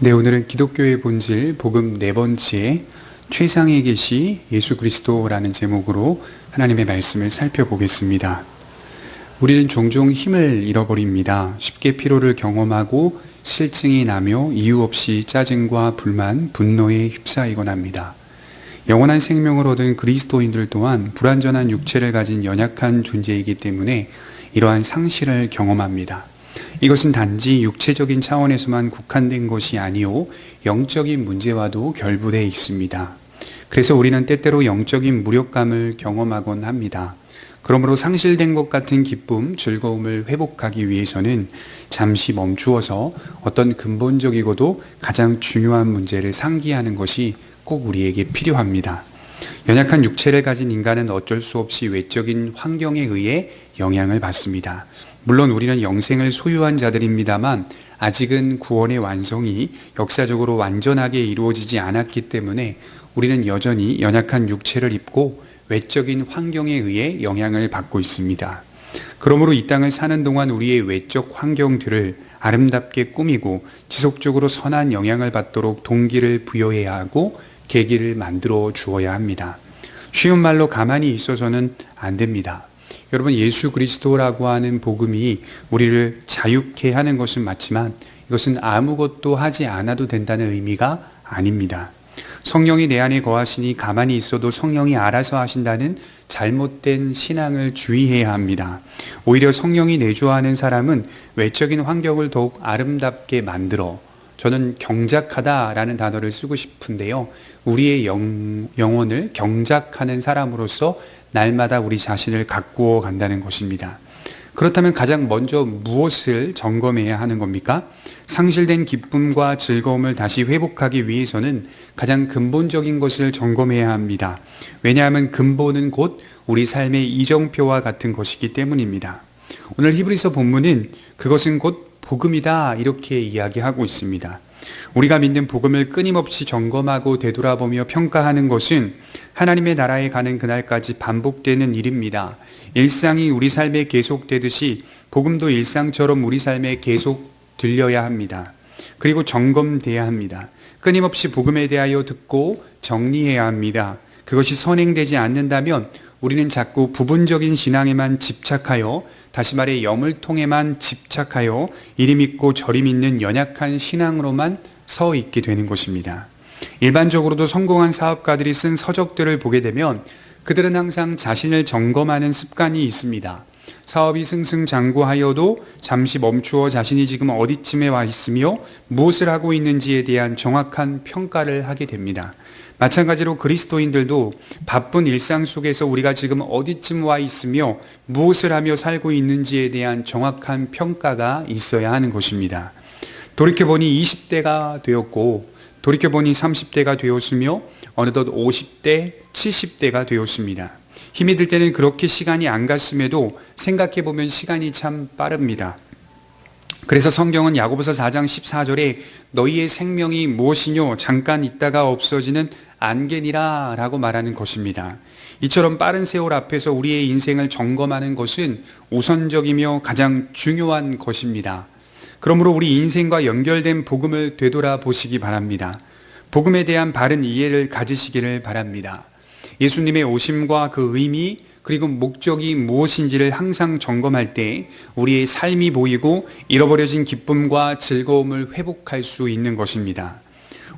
네, 오늘은 기독교의 본질 복음 네 번째 최상의 계시 예수 그리스도라는 제목으로 하나님의 말씀을 살펴보겠습니다. 우리는 종종 힘을 잃어버립니다. 쉽게 피로를 경험하고 실증이 나며 이유 없이 짜증과 불만, 분노에 휩싸이곤 합니다. 영원한 생명을 얻은 그리스도인들 또한 불완전한 육체를 가진 연약한 존재이기 때문에 이러한 상실을 경험합니다. 이것은 단지 육체적인 차원에서만 국한된 것이 아니요 영적인 문제와도 결부되어 있습니다. 그래서 우리는 때때로 영적인 무력감을 경험하곤 합니다. 그러므로 상실된 것 같은 기쁨, 즐거움을 회복하기 위해서는 잠시 멈추어서 어떤 근본적이고도 가장 중요한 문제를 상기하는 것이 꼭 우리에게 필요합니다. 연약한 육체를 가진 인간은 어쩔 수 없이 외적인 환경에 의해 영향을 받습니다. 물론 우리는 영생을 소유한 자들입니다만 아직은 구원의 완성이 역사적으로 완전하게 이루어지지 않았기 때문에 우리는 여전히 연약한 육체를 입고 외적인 환경에 의해 영향을 받고 있습니다. 그러므로 이 땅을 사는 동안 우리의 외적 환경들을 아름답게 꾸미고 지속적으로 선한 영향을 받도록 동기를 부여해야 하고 계기를 만들어 주어야 합니다. 쉬운 말로 가만히 있어서는 안 됩니다. 여러분, 예수 그리스도라고 하는 복음이 우리를 자유케 하는 것은 맞지만 이것은 아무것도 하지 않아도 된다는 의미가 아닙니다. 성령이 내 안에 거하시니 가만히 있어도 성령이 알아서 하신다는 잘못된 신앙을 주의해야 합니다. 오히려 성령이 내주하는 사람은 외적인 환경을 더욱 아름답게 만들어, 저는 경작하다라는 단어를 쓰고 싶은데요, 우리의 영혼을 경작하는 사람으로서 날마다 우리 자신을 가꾸어 간다는 것입니다. 그렇다면 가장 먼저 무엇을 점검해야 하는 겁니까? 상실된 기쁨과 즐거움을 다시 회복하기 위해서는 가장 근본적인 것을 점검해야 합니다. 왜냐하면 근본은 곧 우리 삶의 이정표와 같은 것이기 때문입니다. 오늘 히브리서 본문은 그것은 곧 복음이다 이렇게 이야기하고 있습니다. 우리가 믿는 복음을 끊임없이 점검하고 되돌아보며 평가하는 것은 하나님의 나라에 가는 그날까지 반복되는 일입니다. 일상이 우리 삶에 계속되듯이 복음도 일상처럼 우리 삶에 계속 들려야 합니다. 그리고 점검돼야 합니다. 끊임없이 복음에 대하여 듣고 정리해야 합니다. 그것이 선행되지 않는다면 우리는 자꾸 부분적인 신앙에만 집착하여, 다시 말해 영을통에만 집착하여 이리 믿고 저리 믿는 연약한 신앙으로만 서 있게 되는 것입니다. 일반적으로도 성공한 사업가들이 쓴 서적들을 보게 되면 그들은 항상 자신을 점검하는 습관이 있습니다. 사업이 승승장구하여도 잠시 멈추어 자신이 지금 어디쯤에 와 있으며 무엇을 하고 있는지에 대한 정확한 평가를 하게 됩니다. 마찬가지로 그리스도인들도 바쁜 일상 속에서 우리가 지금 어디쯤 와 있으며 무엇을 하며 살고 있는지에 대한 정확한 평가가 있어야 하는 것입니다. 돌이켜보니 20대가 되었고, 돌이켜보니 30대가 되었으며 어느덧 50대, 70대가 되었습니다. 힘이 들 때는 그렇게 시간이 안 갔음에도 생각해보면 시간이 참 빠릅니다. 그래서 성경은 야고보서 4장 14절에 너희의 생명이 무엇이뇨 잠깐 있다가 없어지는 안개니라 라고 말하는 것입니다. 이처럼 빠른 세월 앞에서 우리의 인생을 점검하는 것은 우선적이며 가장 중요한 것입니다. 그러므로 우리 인생과 연결된 복음을 되돌아보시기 바랍니다. 복음에 대한 바른 이해를 가지시기를 바랍니다. 예수님의 오심과 그 의미 그리고 목적이 무엇인지를 항상 점검할 때 우리의 삶이 보이고 잃어버려진 기쁨과 즐거움을 회복할 수 있는 것입니다.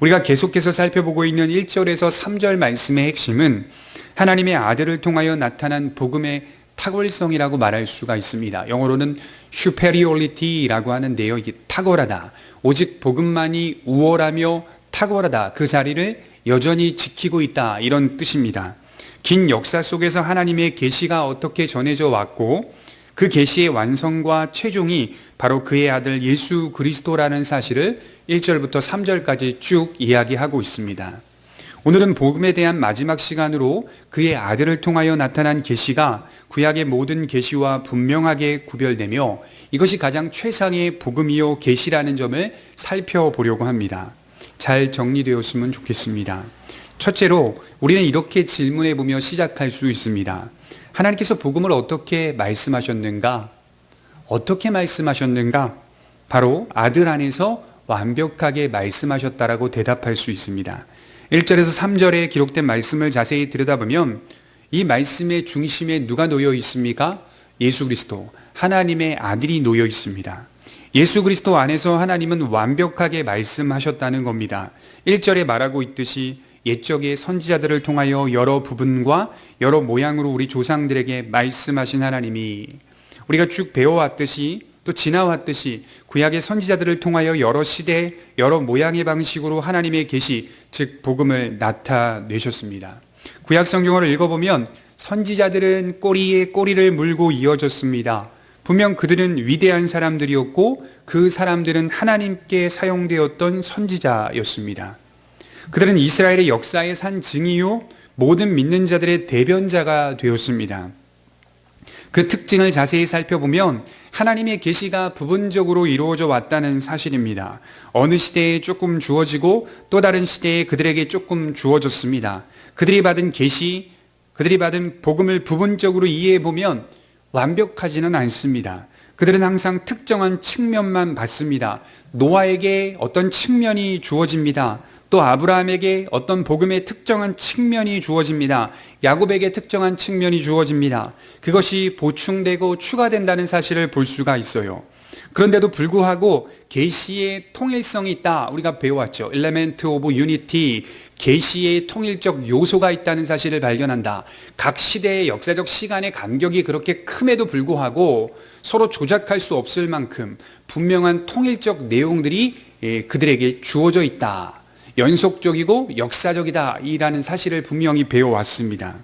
우리가 계속해서 살펴보고 있는 1절에서 3절 말씀의 핵심은 하나님의 아들을 통하여 나타난 복음의 탁월성이라고 말할 수가 있습니다. 영어로는 superiority라고 하는데요, 이게 탁월하다, 오직 복음만이 우월하며 탁월하다, 그 자리를 여전히 지키고 있다, 이런 뜻입니다. 긴 역사 속에서 하나님의 계시가 어떻게 전해져 왔고 그 계시의 완성과 최종이 바로 그의 아들 예수 그리스도라는 사실을 1절부터 3절까지 쭉 이야기하고 있습니다. 오늘은 복음에 대한 마지막 시간으로 그의 아들을 통하여 나타난 계시가 구약의 모든 계시와 분명하게 구별되며 이것이 가장 최상의 복음이요 계시라는 점을 살펴보려고 합니다. 잘 정리되었으면 좋겠습니다. 첫째로 우리는 이렇게 질문해 보며 시작할 수 있습니다. 하나님께서 복음을 어떻게 말씀하셨는가? 어떻게 말씀하셨는가? 바로 아들 안에서 완벽하게 말씀하셨다라고 대답할 수 있습니다. 1절에서 3절에 기록된 말씀을 자세히 들여다보면 이 말씀의 중심에 누가 놓여 있습니까? 예수 그리스도, 하나님의 아들이 놓여 있습니다. 예수 그리스도 안에서 하나님은 완벽하게 말씀하셨다는 겁니다. 1절에 말하고 있듯이 옛적의 선지자들을 통하여 여러 부분과 여러 모양으로 우리 조상들에게 말씀하신 하나님이 우리가 쭉 배워왔듯이 또 지나왔듯이 구약의 선지자들을 통하여 여러 시대 여러 모양의 방식으로 하나님의 계시 즉 복음을 나타내셨습니다. 구약 성경을 읽어보면 선지자들은 꼬리에 꼬리를 물고 이어졌습니다. 분명 그들은 위대한 사람들이었고 그 사람들은 하나님께 사용되었던 선지자였습니다. 그들은 이스라엘의 역사의 산 증이요 모든 믿는 자들의 대변자가 되었습니다. 그 특징을 자세히 살펴보면 하나님의 계시가 부분적으로 이루어져 왔다는 사실입니다. 어느 시대에 조금 주어지고 또 다른 시대에 그들에게 조금 주어졌습니다. 그들이 받은 계시, 그들이 받은 복음을 부분적으로 이해해보면 완벽하지는 않습니다. 그들은 항상 특정한 측면만 받습니다. 노아에게 어떤 측면이 주어집니다. 또 아브라함에게 어떤 복음의 특정한 측면이 주어집니다. 야곱에게 특정한 측면이 주어집니다. 그것이 보충되고 추가된다는 사실을 볼 수가 있어요. 그런데도 불구하고 계시의 통일성이 있다. 우리가 배워왔죠. Element of Unity. 계시의 통일적 요소가 있다는 사실을 발견한다. 각 시대의 역사적 시간의 간격이 그렇게 큼에도 불구하고 서로 조작할 수 없을 만큼 분명한 통일적 내용들이 그들에게 주어져 있다. 연속적이고 역사적이다 이라는 사실을 분명히 배워왔습니다.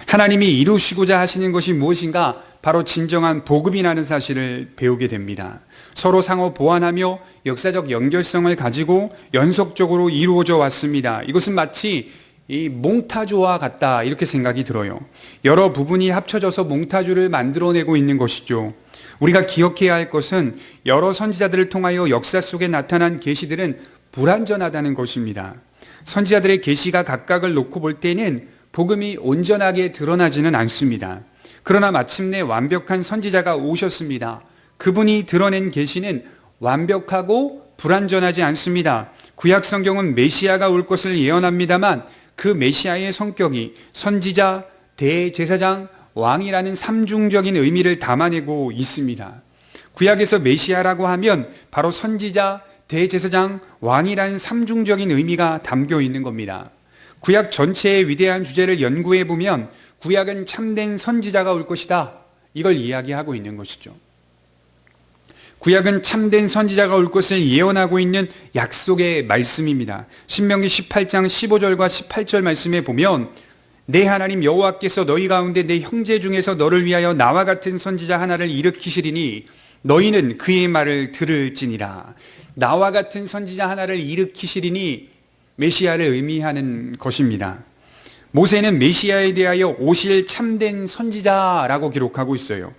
하나님이 이루시고자 하시는 것이 무엇인가? 바로 진정한 복음이라는 사실을 배우게 됩니다. 서로 상호 보완하며 역사적 연결성을 가지고 연속적으로 이루어져 왔습니다. 이것은 마치 이 몽타주와 같다 이렇게 생각이 들어요. 여러 부분이 합쳐져서 몽타주를 만들어내고 있는 것이죠. 우리가 기억해야 할 것은 여러 선지자들을 통하여 역사 속에 나타난 계시들은 불완전하다는 것입니다. 선지자들의 계시가 각각을 놓고 볼 때는 복음이 온전하게 드러나지는 않습니다. 그러나 마침내 완벽한 선지자가 오셨습니다. 그분이 드러낸 계시는 완벽하고 불완전하지 않습니다. 구약 성경은 메시아가 올 것을 예언합니다만 그 메시아의 성격이 선지자, 대제사장, 왕이라는 삼중적인 의미를 담아내고 있습니다. 구약에서 메시아라고 하면 바로 선지자, 대제사장, 왕이라는 삼중적인 의미가 담겨 있는 겁니다. 구약 전체의 위대한 주제를 연구해 보면 구약은 참된 선지자가 올 것이다. 이걸 이야기하고 있는 것이죠. 구약은 참된 선지자가 올 것을 예언하고 있는 약속의 말씀입니다. 신명기 18장 15절과 18절 말씀에 보면 내 하나님 여호와께서 너희 가운데 내 형제 중에서 너를 위하여 나와 같은 선지자 하나를 일으키시리니 너희는 그의 말을 들을지니라. 나와 같은 선지자 하나를 일으키시리니 메시아를 의미하는 것입니다. 모세는 메시아에 대하여 오실 참된 선지자라고 기록하고 있어요.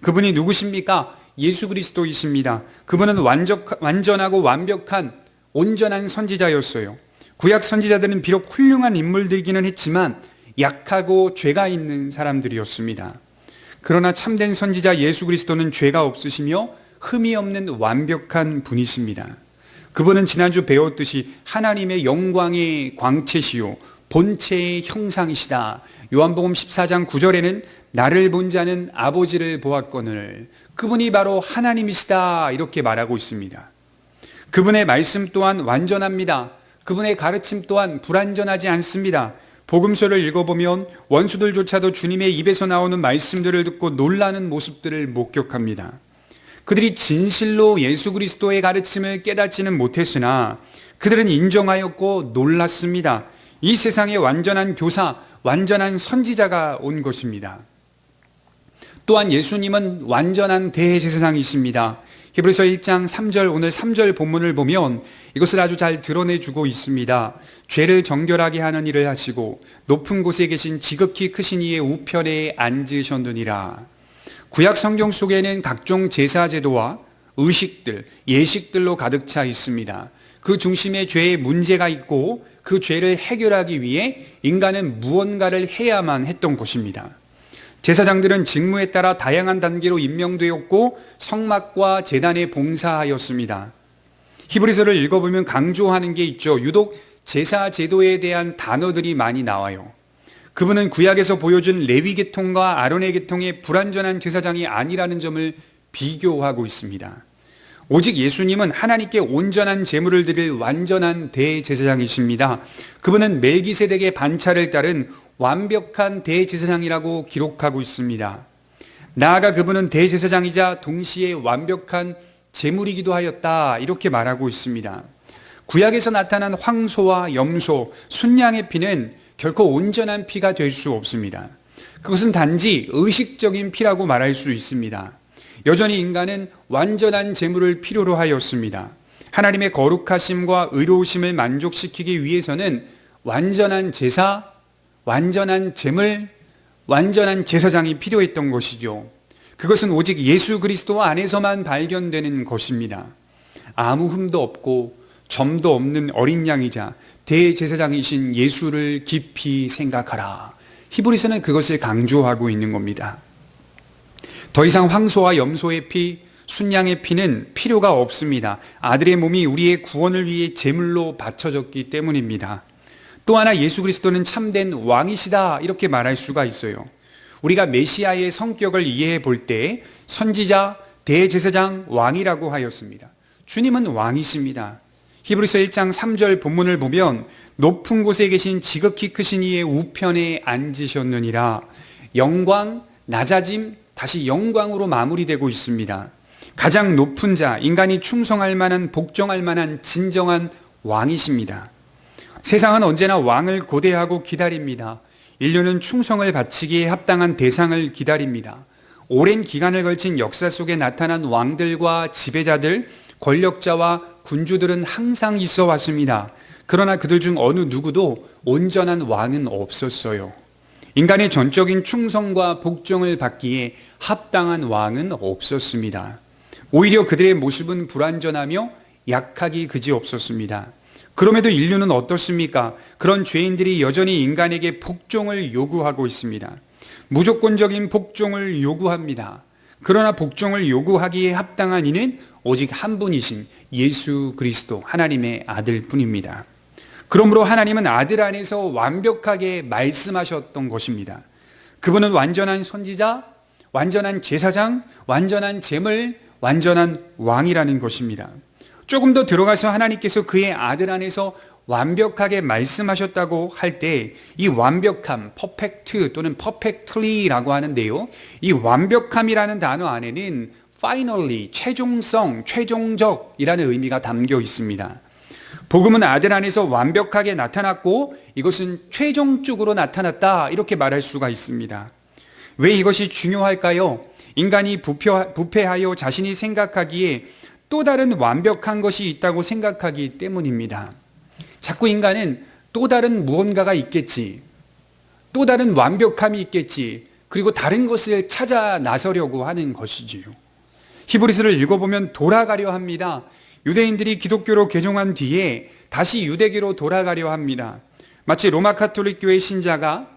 그분이 누구십니까? 예수 그리스도이십니다. 그분은 완전하고 완벽한 온전한 선지자였어요. 구약 선지자들은 비록 훌륭한 인물들이기는 했지만 약하고 죄가 있는 사람들이었습니다. 그러나 참된 선지자 예수 그리스도는 죄가 없으시며 흠이 없는 완벽한 분이십니다. 그분은 지난주 배웠듯이 하나님의 영광의 광채시요 본체의 형상이시다. 요한복음 14장 9절에는 나를 본 자는 아버지를 보았거늘 그분이 바로 하나님이시다 이렇게 말하고 있습니다. 그분의 말씀 또한 완전합니다. 그분의 가르침 또한 불완전하지 않습니다. 복음서를 읽어보면 원수들조차도 주님의 입에서 나오는 말씀들을 듣고 놀라는 모습들을 목격합니다. 그들이 진실로 예수 그리스도의 가르침을 깨닫지는 못했으나 그들은 인정하였고 놀랐습니다. 이 세상에 완전한 교사, 완전한 선지자가 온 것입니다. 또한 예수님은 완전한 대제사장이십니다. 히브리서 1장 3절 오늘 3절 본문을 보면 이것을 아주 잘 드러내주고 있습니다. 죄를 정결하게 하는 일을 하시고 높은 곳에 계신 지극히 크신 이의 우편에 앉으셨느니라. 구약 성경 속에는 각종 제사 제도와 의식들, 예식들로 가득 차 있습니다. 그 중심에 죄의 문제가 있고 그 죄를 해결하기 위해 인간은 무언가를 해야만 했던 것입니다. 제사장들은 직무에 따라 다양한 단계로 임명되었고 성막과 제단에 봉사하였습니다. 히브리서를 읽어보면 강조하는 게 있죠. 유독 제사 제도에 대한 단어들이 많이 나와요. 그분은 구약에서 보여준 레위 계통과 아론의 계통의 불완전한 제사장이 아니라는 점을 비교하고 있습니다. 오직 예수님은 하나님께 온전한 제물을 드릴 완전한 대제사장이십니다. 그분은 멜기세덱의 반차를 따른 완벽한 대제사장이라고 기록하고 있습니다. 나아가 그분은 대제사장이자 동시에 완벽한 제물이기도 하였다, 이렇게 말하고 있습니다. 구약에서 나타난 황소와 염소, 순양의 피는 결코 온전한 피가 될 수 없습니다. 그것은 단지 의식적인 피라고 말할 수 있습니다. 여전히 인간은 완전한 제물을 필요로 하였습니다. 하나님의 거룩하심과 의로우심을 만족시키기 위해서는 완전한 제사, 완전한 제물, 완전한 제사장이 필요했던 것이죠. 그것은 오직 예수 그리스도 안에서만 발견되는 것입니다. 아무 흠도 없고 점도 없는 어린 양이자 대제사장이신 예수를 깊이 생각하라. 히브리서는 그것을 강조하고 있는 겁니다. 더 이상 황소와 염소의 피, 순양의 피는 필요가 없습니다. 아들의 몸이 우리의 구원을 위해 제물로 바쳐졌기 때문입니다. 또 하나 예수 그리스도는 참된 왕이시다, 이렇게 말할 수가 있어요. 우리가 메시아의 성격을 이해해 볼 때 선지자, 대제사장, 왕이라고 하였습니다. 주님은 왕이십니다. 히브리서 1장 3절 본문을 보면 높은 곳에 계신 지극히 크신 이의 우편에 앉으셨느니라. 영광, 낮아짐, 다시 영광으로 마무리되고 있습니다. 가장 높은 자, 인간이 충성할 만한, 복종할 만한 진정한 왕이십니다. 세상은 언제나 왕을 고대하고 기다립니다. 인류는 충성을 바치기에 합당한 대상을 기다립니다. 오랜 기간을 걸친 역사 속에 나타난 왕들과 지배자들, 권력자와 군주들은 항상 있어 왔습니다. 그러나 그들 중 어느 누구도 온전한 왕은 없었어요. 인간의 전적인 충성과 복종을 받기에 합당한 왕은 없었습니다. 오히려 그들의 모습은 불완전하며 약하기 그지없었습니다. 그럼에도 인류는 어떻습니까? 그런 죄인들이 여전히 인간에게 복종을 요구하고 있습니다. 무조건적인 복종을 요구합니다. 그러나 복종을 요구하기에 합당한 이는 오직 한 분이신 예수 그리스도, 하나님의 아들 뿐입니다. 그러므로 하나님은 아들 안에서 완벽하게 말씀하셨던 것입니다. 그분은 완전한 선지자, 완전한 제사장, 완전한 제물, 완전한 왕이라는 것입니다. 조금 더 들어가서 하나님께서 그의 아들 안에서 완벽하게 말씀하셨다고 할 때 이 완벽함, 퍼펙트 또는 perfectly라고 하는데요. 이 완벽함이라는 단어 안에는 finally, 최종성, 최종적이라는 의미가 담겨 있습니다. 복음은 아들 안에서 완벽하게 나타났고 이것은 최종적으로 나타났다, 이렇게 말할 수가 있습니다. 왜 이것이 중요할까요? 인간이 부패하여 자신이 생각하기에 또 다른 완벽한 것이 있다고 생각하기 때문입니다. 자꾸 인간은 또 다른 무언가가 있겠지, 또 다른 완벽함이 있겠지, 그리고 다른 것을 찾아 나서려고 하는 것이지요. 히브리서를 읽어보면 돌아가려 합니다. 유대인들이 기독교로 개종한 뒤에 다시 유대교로 돌아가려 합니다. 마치 로마 가톨릭 교회 신자가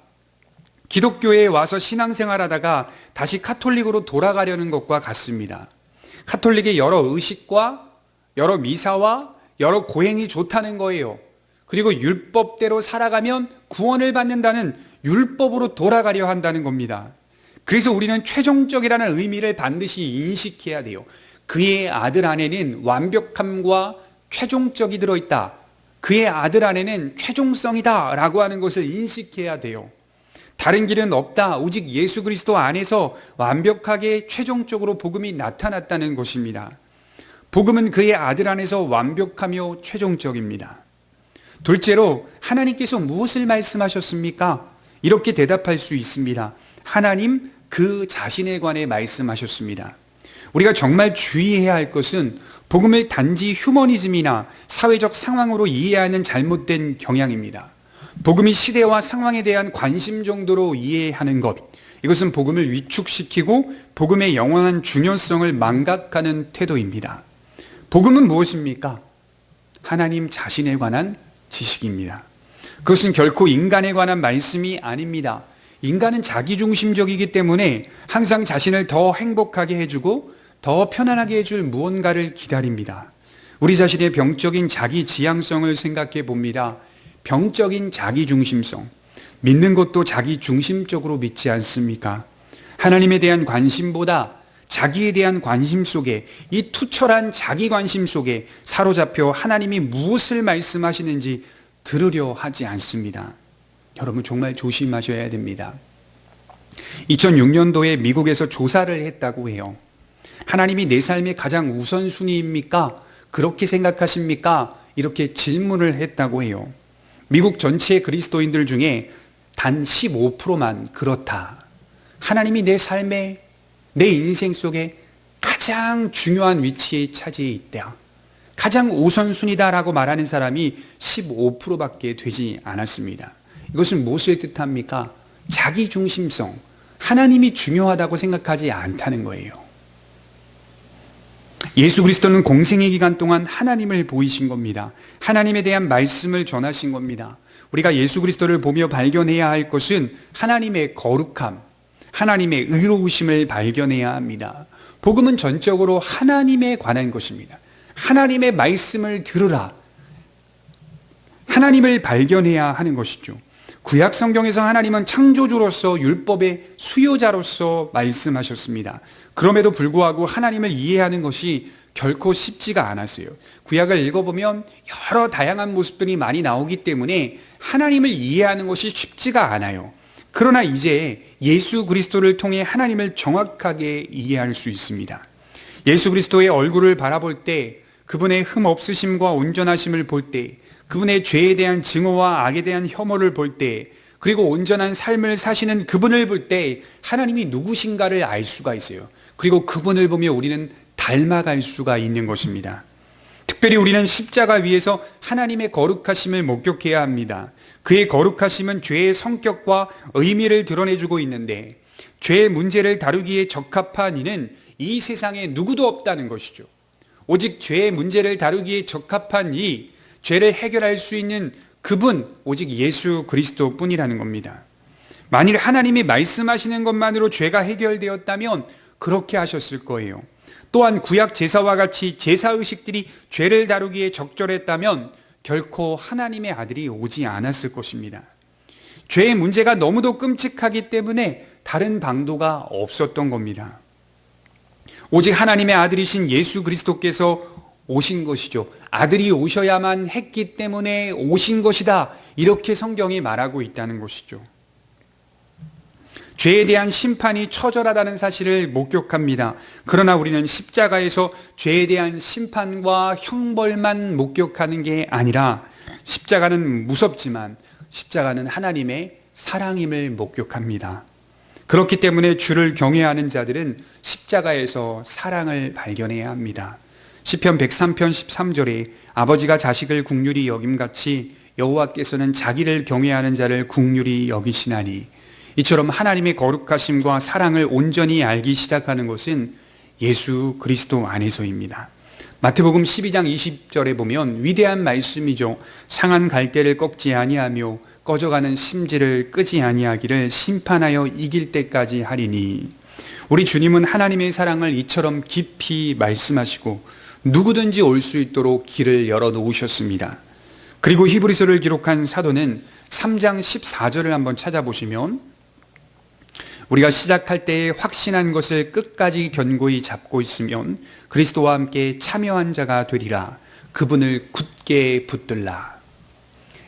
기독교에 와서 신앙생활하다가 다시 카톨릭으로 돌아가려는 것과 같습니다. 카톨릭의 여러 의식과 여러 미사와 여러 고행이 좋다는 거예요. 그리고 율법대로 살아가면 구원을 받는다는 율법으로 돌아가려 한다는 겁니다. 그래서 우리는 최종적이라는 의미를 반드시 인식해야 돼요. 그의 아들 안에는 완벽함과 최종적이 들어있다. 그의 아들 안에는 최종성이다 라고 하는 것을 인식해야 돼요. 다른 길은 없다. 오직 예수 그리스도 안에서 완벽하게 최종적으로 복음이 나타났다는 것입니다. 복음은 그의 아들 안에서 완벽하며 최종적입니다. 둘째로 하나님께서 무엇을 말씀하셨습니까? 이렇게 대답할 수 있습니다. 하나님 그 자신에 관해 말씀하셨습니다. 우리가 정말 주의해야 할 것은 복음을 단지 휴머니즘이나 사회적 상황으로 이해하는 잘못된 경향입니다. 복음이 시대와 상황에 대한 관심 정도로 이해하는 것, 이것은 복음을 위축시키고 복음의 영원한 중요성을 망각하는 태도입니다. 복음은 무엇입니까? 하나님 자신에 관한 지식입니다. 그것은 결코 인간에 관한 말씀이 아닙니다. 인간은 자기중심적이기 때문에 항상 자신을 더 행복하게 해주고 더 편안하게 해줄 무언가를 기다립니다. 우리 자신의 병적인 자기 지향성을 생각해 봅니다. 병적인 자기중심성. 믿는 것도 자기중심적으로 믿지 않습니까? 하나님에 대한 관심보다 자기에 대한 관심 속에, 이 투철한 자기 관심 속에 사로잡혀 하나님이 무엇을 말씀하시는지 들으려 하지 않습니다. 여러분 정말 조심하셔야 됩니다. 2006년도에 미국에서 조사를 했다고 해요. 하나님이 내 삶의 가장 우선순위입니까? 그렇게 생각하십니까? 이렇게 질문을 했다고 해요. 미국 전체 그리스도인들 중에 단 15%만 그렇다. 하나님이 내 삶에, 내 인생 속에 가장 중요한 위치에 차지해 있다. 가장 우선순위다라고 말하는 사람이 15%밖에 되지 않았습니다. 이것은 무엇을 뜻합니까? 자기중심성, 하나님이 중요하다고 생각하지 않다는 거예요. 예수 그리스도는 공생의 기간 동안 하나님을 보이신 겁니다. 하나님에 대한 말씀을 전하신 겁니다. 우리가 예수 그리스도를 보며 발견해야 할 것은 하나님의 거룩함, 하나님의 의로우심을 발견해야 합니다. 복음은 전적으로 하나님에 관한 것입니다. 하나님의 말씀을 들으라. 하나님을 발견해야 하는 것이죠. 구약 성경에서 하나님은 창조주로서 율법의 수요자로서 말씀하셨습니다. 그럼에도 불구하고 하나님을 이해하는 것이 결코 쉽지가 않았어요. 구약을 읽어보면 여러 다양한 모습들이 많이 나오기 때문에 하나님을 이해하는 것이 쉽지가 않아요. 그러나 이제 예수 그리스도를 통해 하나님을 정확하게 이해할 수 있습니다. 예수 그리스도의 얼굴을 바라볼 때, 그분의 흠 없으심과 온전하심을 볼 때, 그분의 죄에 대한 증오와 악에 대한 혐오를 볼 때, 그리고 온전한 삶을 사시는 그분을 볼 때 하나님이 누구신가를 알 수가 있어요. 그리고 그분을 보며 우리는 닮아갈 수가 있는 것입니다. 특별히 우리는 십자가 위에서 하나님의 거룩하심을 목격해야 합니다. 그의 거룩하심은 죄의 성격과 의미를 드러내주고 있는데, 죄의 문제를 다루기에 적합한 이는 이 세상에 누구도 없다는 것이죠. 오직 죄의 문제를 다루기에 적합한 이, 죄를 해결할 수 있는 그분, 오직 예수 그리스도 뿐이라는 겁니다. 만일 하나님이 말씀하시는 것만으로 죄가 해결되었다면 그렇게 하셨을 거예요. 또한 구약 제사와 같이 제사의식들이 죄를 다루기에 적절했다면 결코 하나님의 아들이 오지 않았을 것입니다. 죄의 문제가 너무도 끔찍하기 때문에 다른 방도가 없었던 겁니다. 오직 하나님의 아들이신 예수 그리스도께서 오신 것이죠. 아들이 오셔야만 했기 때문에 오신 것이다. 이렇게 성경이 말하고 있다는 것이죠. 죄에 대한 심판이 처절하다는 사실을 목격합니다. 그러나 우리는 십자가에서 죄에 대한 심판과 형벌만 목격하는 게 아니라, 십자가는 무섭지만 십자가는 하나님의 사랑임을 목격합니다. 그렇기 때문에 주를 경외하는 자들은 십자가에서 사랑을 발견해야 합니다. 시편 103편 13절에 아버지가 자식을 국률이 여김같이 여호와께서는 자기를 경외하는 자를 국률이 여기시나니, 이처럼 하나님의 거룩하심과 사랑을 온전히 알기 시작하는 것은 예수 그리스도 안에서입니다. 마태복음 12장 20절에 보면 위대한 말씀이죠. 상한 갈대를 꺾지 아니하며 꺼져가는 심지를 끄지 아니하기를 심판하여 이길 때까지 하리니. 우리 주님은 하나님의 사랑을 이처럼 깊이 말씀하시고 누구든지 올 수 있도록 길을 열어놓으셨습니다. 그리고 히브리서를 기록한 사도는 3장 14절을 한번 찾아보시면, 우리가 시작할 때에 확신한 것을 끝까지 견고히 잡고 있으면 그리스도와 함께 참여한 자가 되리라. 그분을 굳게 붙들라.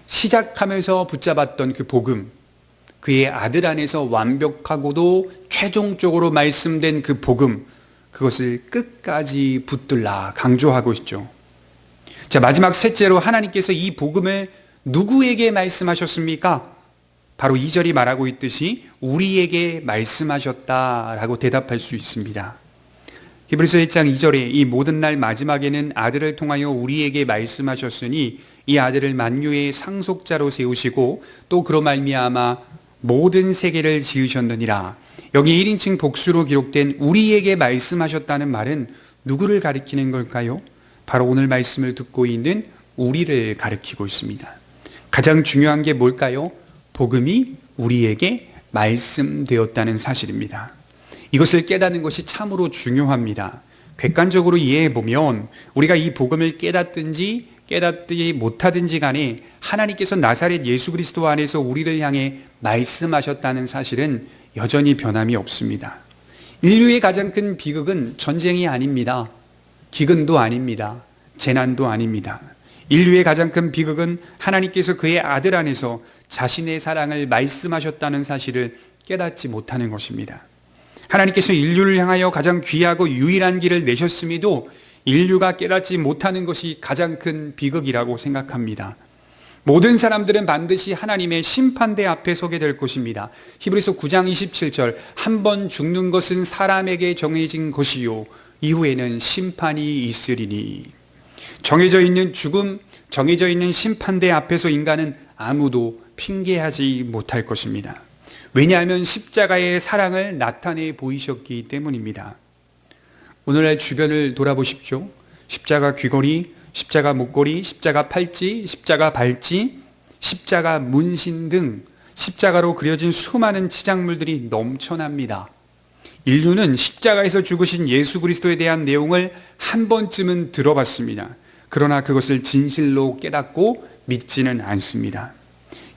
시작하면서 붙잡았던 그 복음, 그의 아들 안에서 완벽하고도 최종적으로 말씀된 그 복음, 그것을 끝까지 붙들라 강조하고 있죠. 자, 마지막 셋째로 하나님께서 이 복음을 누구에게 말씀하셨습니까? 바로 2절이 말하고 있듯이 우리에게 말씀하셨다라고 대답할 수 있습니다. 히브리서 1장 2절에 이 모든 날 마지막에는 아들을 통하여 우리에게 말씀하셨으니 이 아들을 만유의 상속자로 세우시고 또 그로 말미암아 모든 세계를 지으셨느니라. 여기 1인칭 복수로 기록된 우리에게 말씀하셨다는 말은 누구를 가리키는 걸까요? 바로 오늘 말씀을 듣고 있는 우리를 가리키고 있습니다. 가장 중요한 게 뭘까요? 복음이 우리에게 말씀되었다는 사실입니다. 이것을 깨닫는 것이 참으로 중요합니다. 객관적으로 이해해 보면 우리가 이 복음을 깨닫든지 깨닫지 못하든지 간에 하나님께서 나사렛 예수 그리스도 안에서 우리를 향해 말씀하셨다는 사실은 여전히 변함이 없습니다. 인류의 가장 큰 비극은 전쟁이 아닙니다. 기근도 아닙니다. 재난도 아닙니다. 인류의 가장 큰 비극은 하나님께서 그의 아들 안에서 자신의 사랑을 말씀하셨다는 사실을 깨닫지 못하는 것입니다. 하나님께서 인류를 향하여 가장 귀하고 유일한 길을 내셨음에도 인류가 깨닫지 못하는 것이 가장 큰 비극이라고 생각합니다. 모든 사람들은 반드시 하나님의 심판대 앞에 서게 될 것입니다. 히브리서 9장 27절, 한 번 죽는 것은 사람에게 정해진 것이요 이후에는 심판이 있으리니. 정해져 있는 죽음, 정해져 있는 심판대 앞에서 인간은 아무도 핑계하지 못할 것입니다. 왜냐하면 십자가의 사랑을 나타내 보이셨기 때문입니다. 오늘날 주변을 돌아보십시오. 십자가 귀걸이, 십자가 목걸이, 십자가 팔찌, 십자가 발찌, 십자가 문신 등 십자가로 그려진 수많은 치장물들이 넘쳐납니다. 인류는 십자가에서 죽으신 예수 그리스도에 대한 내용을 한 번쯤은 들어봤습니다. 그러나 그것을 진실로 깨닫고 믿지는 않습니다.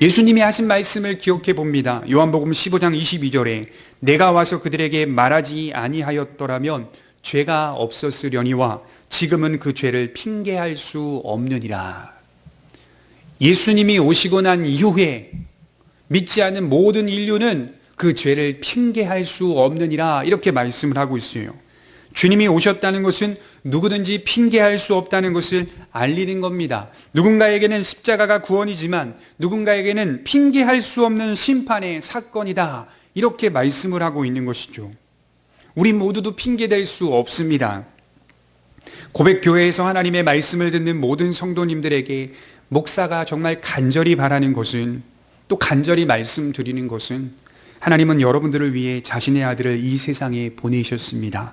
예수님이 하신 말씀을 기억해 봅니다. 요한복음 15장 22절에 내가 와서 그들에게 말하지 아니하였더라면 죄가 없었으려니와 지금은 그 죄를 핑계할 수 없느니라. 예수님이 오시고 난 이후에 믿지 않는 모든 인류는 그 죄를 핑계할 수 없느니라 이렇게 말씀을 하고 있어요. 주님이 오셨다는 것은 누구든지 핑계할 수 없다는 것을 알리는 겁니다. 누군가에게는 십자가가 구원이지만 누군가에게는 핑계할 수 없는 심판의 사건이다 이렇게 말씀을 하고 있는 것이죠. 우리 모두도 핑계댈 수 없습니다. 고백교회에서 하나님의 말씀을 듣는 모든 성도님들에게 목사가 정말 간절히 바라는 것은, 또 간절히 말씀드리는 것은, 하나님은 여러분들을 위해 자신의 아들을 이 세상에 보내셨습니다.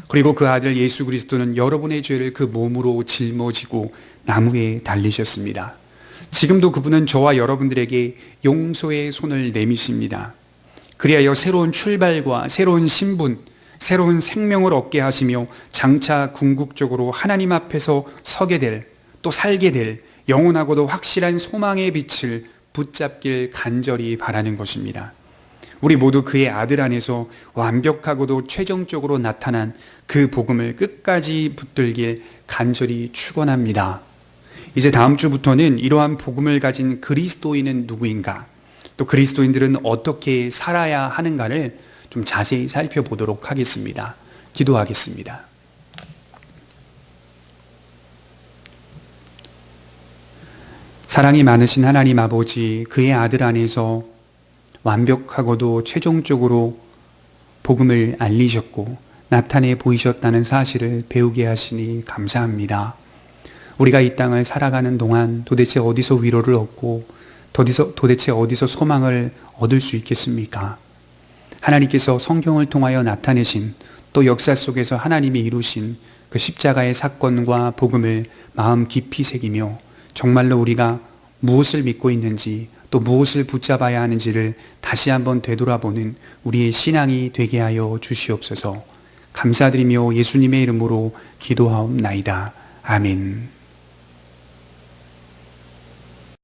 그리고 그 아들 예수 그리스도는 여러분의 죄를 그 몸으로 짊어지고 나무에 달리셨습니다. 지금도 그분은 저와 여러분들에게 용서의 손을 내미십니다. 그리하여 새로운 출발과 새로운 신분, 새로운 생명을 얻게 하시며 장차 궁극적으로 하나님 앞에서 서게 될, 또 살게 될 영원하고도 확실한 소망의 빛을 붙잡길 간절히 바라는 것입니다. 우리 모두 그의 아들 안에서 완벽하고도 최종적으로 나타난 그 복음을 끝까지 붙들길 간절히 축원합니다. 이제 다음 주부터는 이러한 복음을 가진 그리스도인은 누구인가, 또 그리스도인들은 어떻게 살아야 하는가를 좀 자세히 살펴보도록 하겠습니다. 기도하겠습니다. 사랑이 많으신 하나님 아버지, 그의 아들 안에서 완벽하고도 최종적으로 복음을 알리셨고 나타내 보이셨다는 사실을 배우게 하시니 감사합니다. 우리가 이 땅을 살아가는 동안 도대체 어디서 위로를 얻고 도대체 어디서 소망을 얻을 수 있겠습니까? 하나님께서 성경을 통하여 나타내신, 또 역사 속에서 하나님이 이루신 그 십자가의 사건과 복음을 마음 깊이 새기며 정말로 우리가 무엇을 믿고 있는지, 또 무엇을 붙잡아야 하는지를 다시 한번 되돌아보는 우리의 신앙이 되게 하여 주시옵소서. 감사드리며 예수님의 이름으로 기도하옵나이다. 아멘.